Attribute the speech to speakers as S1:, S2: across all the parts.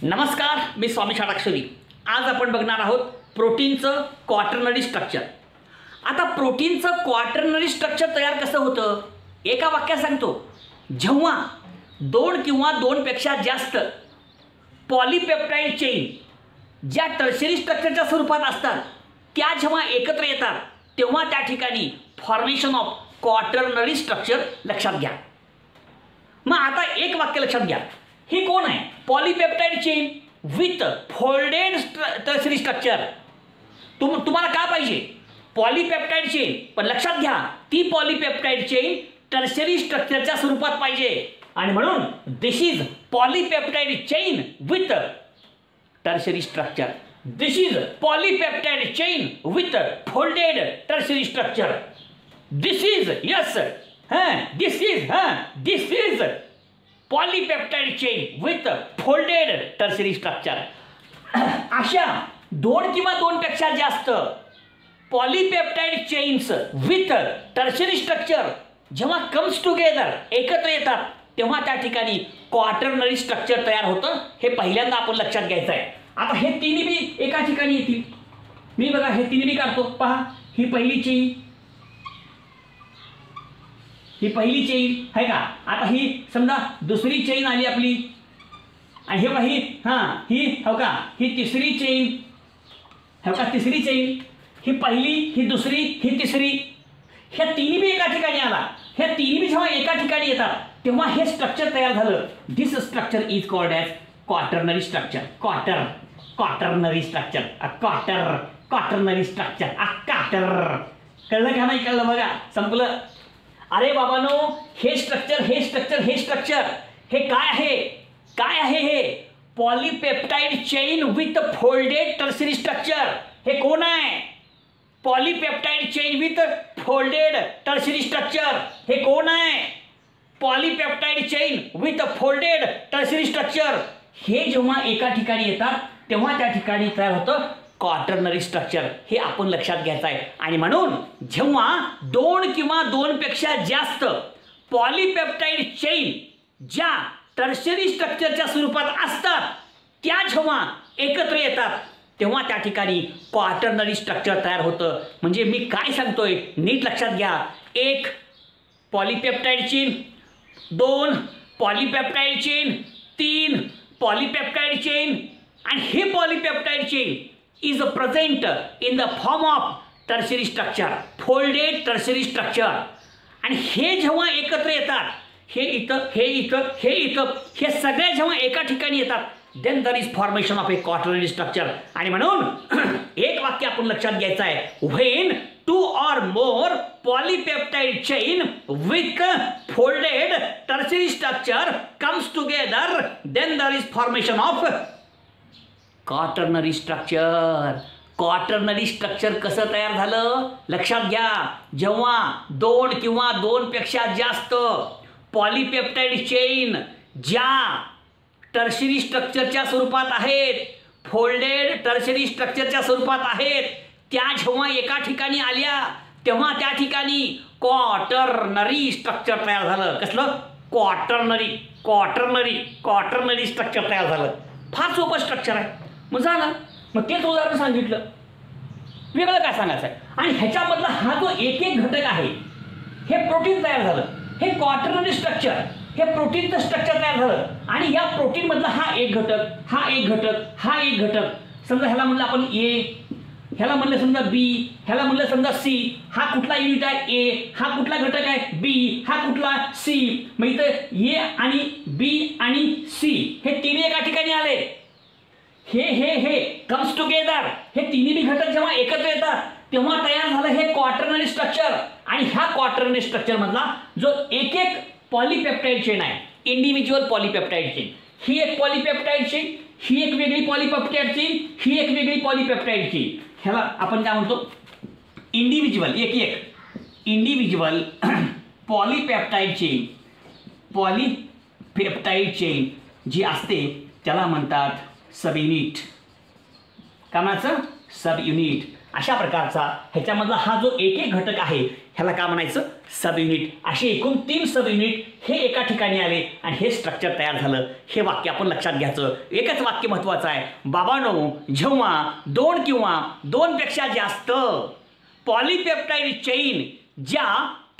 S1: नमस्कार, मी स्वामी षडाक्षरी। आज आपण बघणार आहोत प्रोटीनचं क्वाटर्नरी स्ट्रक्चर। आता प्रोटीनचं क्वाटर्नरी स्ट्रक्चर तयार कसं होतं एका वाक्यात सांगतो। जेव्हा दोन किंवा दोनपेक्षा जास्त पॉलीपेप्टाइड चेन ज्या टर्शरी स्ट्रक्चरच्या स्वरूपात असतात त्या जेव्हा एकत्र येतात तेव्हा त्या ठिकाणी फॉर्मेशन ऑफ क्वाटर्नरी स्ट्रक्चर लक्षात घ्या। मग आता एक वाक्य लक्षात घ्या, ही कोण आहे? Polypeptide chain with folded tertiary structure. तुम्हाला का पाहिजे? पॉलीपेप्टाइड चेन, पण लक्षात घ्या ती पॉलीपेप्टाइड चेन टर्शरी स्ट्रक्चरच्या स्वरूपात पाहिजे आणि म्हणून this is polypeptide chain with tertiary structure. This is polypeptide chain with folded tertiary structure. This is yes this is polypeptide chain with folded tertiary structure. अशा दोन किंवा दोनपेक्षा जास्त polypeptide chains with tertiary structure जेव्हा comes together एकत्र येतात तेव्हा त्या ठिकाणी क्वाटर्नरी स्ट्रक्चर तयार होतं। हे पहिल्यांदा आपण लक्षात घ्यायचं आहे। आता हे तिन्ही बी एका ठिकाणी येतील। मी बघा हे तिन्ही बी काढतो, पहा ही पहिली चेन, ही पहिली चेन आहे का। आता ही समजा दुसरी चेन आली आपली आणि हे ही हो का, ही तिसरी चेन हो का, तिसरी चेन, ही पहिली, ही दुसरी, ही तिसरी, ह्या तिन्ही बी एका ठिकाणी आला। ह्या तिन्ही बी जेव्हा एका ठिकाणी येतात तेव्हा हे स्ट्रक्चर तयार झालं। This structure is called as quaternary structure. Quaternary structure, quaternary structure, कळलं का नाही कळलं? बघा संपलं। अरे बाबांनो, हे स्ट्रक्चर हे काय आहे? हे polypeptide chain with folded tertiary structure. हे कोण आहे? Polypeptide chain with folded tertiary structure. हे कोण आहे? Polypeptide chain with folded tertiary structure. हे जेव्हा एका ठिकाणी येतात तेव्हा त्या ठिकाणी तयार होतं क्वाटर्नरी स्ट्रक्चर। हे आपण लक्षात घ्यायचं आहे। आणि म्हणून जेव्हा दोन किंवा दोनपेक्षा जास्त पॉलीपेप्टाइड चेन ज्या टर्शरी स्ट्रक्चरच्या स्वरूपात असतात त्या जेव्हा एकत्र येतात तेव्हा त्या ठिकाणी क्वाटर्नरी स्ट्रक्चर तयार होतं। म्हणजे मी काय सांगतोय नीट लक्षात घ्या। एक पॉलीपेप्टाइड चेन, दोन पॉलीपेप्टाइड चेन, तीन पॉलीपेप्टाइड चेन, आणि हे polypeptide chain is present in the form of tertiary structure, folded tertiary structure। आणि हे जेव्हा एकत्र येतात, हे इथं हे सगळे जेव्हा एका ठिकाणी येतात then there is formation of a quaternary structure। आणि म्हणून एक वाक्य आपण लक्षात घ्यायचं आहे, when two or more polypeptide chain with folded tertiary structure comes together then there is formation of quaternary structure. Quaternary structure कसं तयार झालं लक्षात घ्या। जेव्हा दोन किंवा दोनपेक्षा जास्त पॉलीपेप्टाइड चेन ज्या टर्शरी स्ट्रक्चरच्या स्वरूपात आहेत, फोल्डेड टर्शरी स्ट्रक्चरच्या स्वरूपात आहेत, त्या जेव्हा एका ठिकाणी आल्या तेव्हा त्या ठिकाणी क्वाटर्नरी स्ट्रक्चर तयार झालं। कसलं? क्वाटर्नरी स्ट्रक्चर तयार झालं। फार सोपं स्ट्रक्चर आहे। मग झालं, मग तेच उदाहरण सांगितलं, वेगळं काय सांगायचं आहे? आणि ह्याच्यामधला हा जो एक घटक आहे हे प्रोटीन तयार झालं। हे क्वाटर्नरी स्ट्रक्चर, हे प्रोटीनचं स्ट्रक्चर तयार झालं। आणि या प्रोटीनमधला हा एक घटक, समजा ह्याला म्हणलं आपण ए, ह्याला म्हणलं समजा बी, ह्याला म्हणलं समजा सी। हा कुठला युनिट आहे? ए। हा कुठला घटक आहे? बी। हा कुठला? सी। मग इथं ए आणि बी आणि सी हे तिन्ही एका ठिकाणी आले। हे कम्स टुगेदर, हे तिन्ही बी घटक जेव्हा एकत्र येतात तेव्हा तयार झालं हे क्वाटर्नरी स्ट्रक्चर। आणि ह्या क्वाटर्नरी स्ट्रक्चर मधला जो एक पॉलीपेप्टाइड चेन आहे, इंडिव्हिज्युअल पॉलीपेप्टाइड चेन, ही एक पॉलीपेप्टाइड चेन, ही एक वेगळी पॉलीपेप्टाइड चेन, ही एक वेगळी पॉलीपेप्टाइड चेन। ह्याला आपण काय म्हणतो? इंडिव्हिज्युअल इंडिव्हिज्युअल पॉलीपेप्टाइड चेन जी असते त्याला म्हणतात सब युनिट। कामाचं सब युनिट। अशा प्रकारचा ह्याच्यामधला हा जो एक घटक आहे ह्याला काय म्हणायचं, सब युनिट. असे एकूण 3 सब युनिट हे एका ठिकाणी आले आणि हे स्ट्रक्चर तयार झालं. हे वाक्य आपण लक्षात घ्यायचं. एकच वाक्य महत्त्वाचं आहे. बाबांनो, जेव्हा 2 किंवा 2 पेक्षा जास्त पॉलीपेप्टाइड चेन ज्या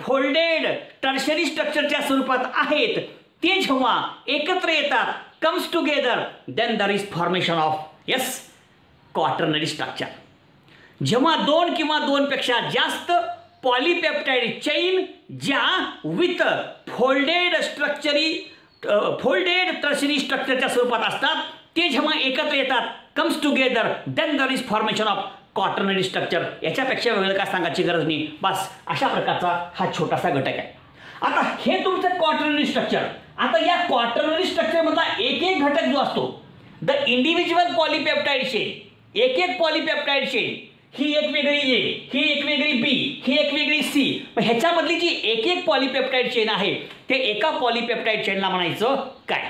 S1: फोल्डेड टर्शरी स्ट्रक्चरच्या स्वरूपात आहेत ते जेव्हा एकत्र येतात, comes together, then there is formation of quaternary structure. जेव्हा 2 किंवा 2 पेक्षा जास्त पॉलीपेप्टाइड चेन ज्या विथ फोल्डेड टर्शरी स्ट्रक्चरच्या स्वरूपात असतात ते जेव्हा एकत्र येतात, comes together, then there is formation of quaternary structure. याच्यापेक्षा वेगळं काय सांगायची गरज नाही. बस अशा प्रकारचा हा छोटासा घटक आहे. आता हे तुमचं क्वाटर्नरी स्ट्रक्चर. आता या क्वाटर्नरी स्ट्रक्चरमधला एक एक घटक जो असतो, द इंडिव्हिज्युअल पॉलीपेप्टाइड चेन, एक एक पॉलीपेप्टाइड चेन, ही एक वेगळी ए, ही एक वेगळी बी, ही एक वेगळी सी. ह्याच्यामधली जी एक एक पॉलीपेप्टाइड चेन आहे ते एका पॉलीपेप्टाइड चेनला म्हणायचं काय,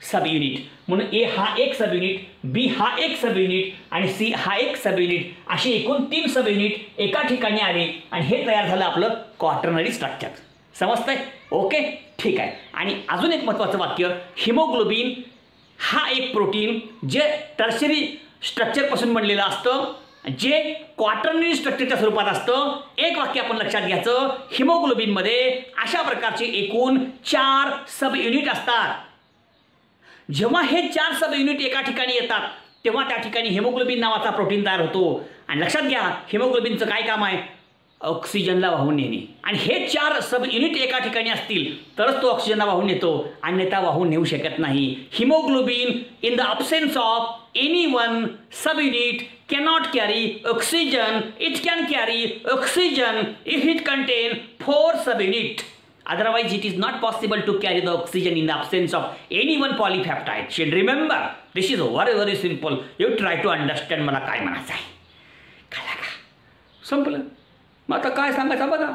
S1: सब युनिट. म्हणून ए हा एक सब युनिट, बी हा एक सब युनिट आणि सी हा एक सब युनिट. असे एकूण 3 सब युनिट एका ठिकाणी आले आणि हे तयार झालं आपलं क्वाटर्नरी स्ट्रक्चर. समजतंय? ओके, ठीक आहे. आणि अजून एक महत्त्वाचं वाक्य, हिमोग्लोबिन हा एक प्रोटीन जे टर्शरी स्ट्रक्चरपासून बनलेलं असतं, जे क्वाटर्नरी स्ट्रक्चरच्या स्वरूपात असतं. एक वाक्य आपण लक्षात घ्यायचं, हिमोग्लोबिनमध्ये अशा प्रकारचे एकूण 4 सब युनिट असतात. जेव्हा हे 4 सब युनिट एका ठिकाणी येतात तेव्हा त्या ठिकाणी हिमोग्लोबिन नावाचा प्रोटीन तयार होतो. आणि लक्षात घ्या, हिमोग्लोबिनचं काय काम आहे, ऑक्सिजनला वाहून नेणे. आणि हे 4 सब युनिट एका ठिकाणी असतील तरच तो ऑक्सिजनला वाहून नेतो, अन्यथा वाहून नेऊ शकत नाही. Haemoglobin in the absence of any one sub unit cannot carry oxygen. It can carry oxygen if it contain 4 subunit. Otherwise, it is not possible to carry the oxygen in the absence of any one polypeptide chain. Remember, this is very very simple. You try to understand. मला काय म्हणायचं आहे, कळलं का? संपलं. मग आता काय सांगायचं बघा.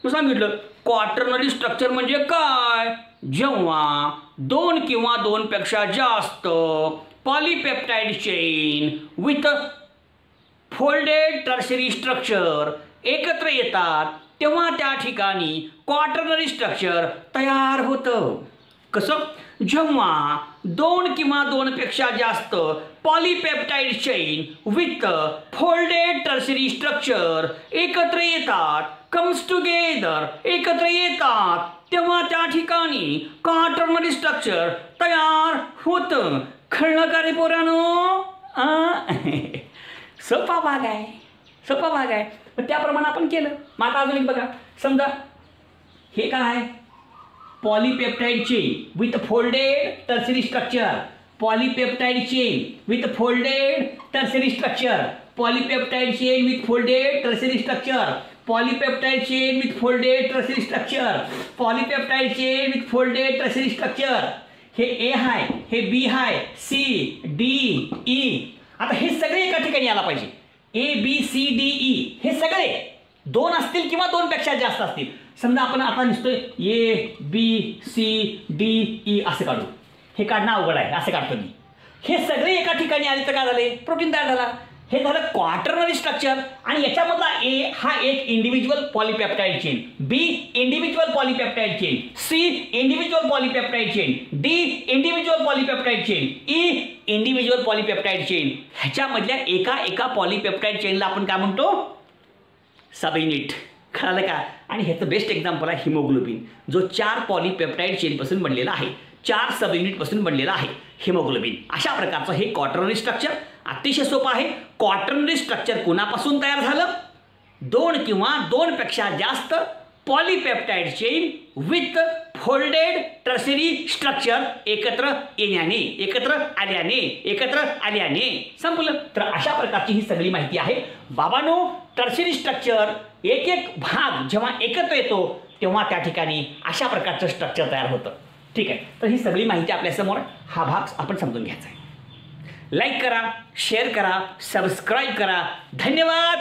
S1: मी सांगितलं क्वाटर्नरी स्ट्रक्चर म्हणजे काय, जेव्हा 2 किंवा 2 पेक्षा जास्त polypeptide chain with folded tertiary structure एकत्र येतात तेव्हा त्या ठिकाणी क्वाटर्नरी स्ट्रक्चर तयार होतं. कसं, जेव्हा 2 किंवा 2 पेक्षा जास्त polypeptide chain with folded tertiary structure एकत्र येतात, कम्स टुगेदर, एकत्र येतात तेव्हा त्या ठिकाणी क्वाटर्नरी स्ट्रक्चर तयार होतं. कळलं का रे पोरांनो? सोपा भाग आहे, सोपा भाग आहे. पण त्याप्रमाणे आपण केलं. मग आता अजून एक बघा, समजा हे काय आहे, polypeptide chain with folded tertiary structure, polypeptide chain with folded tertiary structure, polypeptide chain with folded tertiary structure, polypeptide chain with folded tertiary structure, polypeptide chain with folded tertiary structure. हे ए आहे, हे बी आहे, सी डी ई. आता हे सगळे एका ठिकाणी आला पाहिजे. A B C D E हे सगळे 2 असतील किंवा 2 पेक्षा जास्त असतील. समजा आपण आता नुसतं A B C D E असं काढू, हे काढणं अवघड आहे, असं काढतो मी. हे सगळे एका ठिकाणी आले तर काय झाले, प्रोटीन तयार झाला. हे झालं क्वाटर्नरी स्ट्रक्चर. आणि याच्यामधला ए हा एक individual polypeptide chain, B individual polypeptide chain, C individual polypeptide chain, D individual polypeptide chain, E individual polypeptide chain. ह्याच्यामधल्या एका पॉलीपेप्टाइड चेनला आपण काय म्हणतो, सब युनिट. कळालं का? आणि ह्याचं बेस्ट एक्झाम्पल आहे हिमोग्लोबिन, जो 4 पॉलीपेप्टाइड चेनपासून बनलेला आहे, 4 सब युनिटपासून बनलेला आहे हिमोग्लोबिन. अशा प्रकारचं हे क्वाटर्नरी स्ट्रक्चर अतिशय सोपं आहे. क्वाटर्नरी स्ट्रक्चर कोणापासून तयार झालं, 2 किंवा 2 पेक्षा जास्त polypeptide chain with folded tertiary structure एकत्र येण्याने, एकत्र आल्याने संपलं. तर अशा प्रकारची ही सगळी माहिती आहे. बाबांनो, टर्शरी स्ट्रक्चर एक एक भाग जेव्हा एकत्र येतो तेव्हा त्या ठिकाणी अशा प्रकारचं स्ट्रक्चर तयार होतं. ठीक आहे. तर ही सगळी माहिती आपल्यासमोर, हा भाग आपण समजून घ्यायचा आहे. लाईक करा, शेअर करा, सबस्क्राईब करा. धन्यवाद.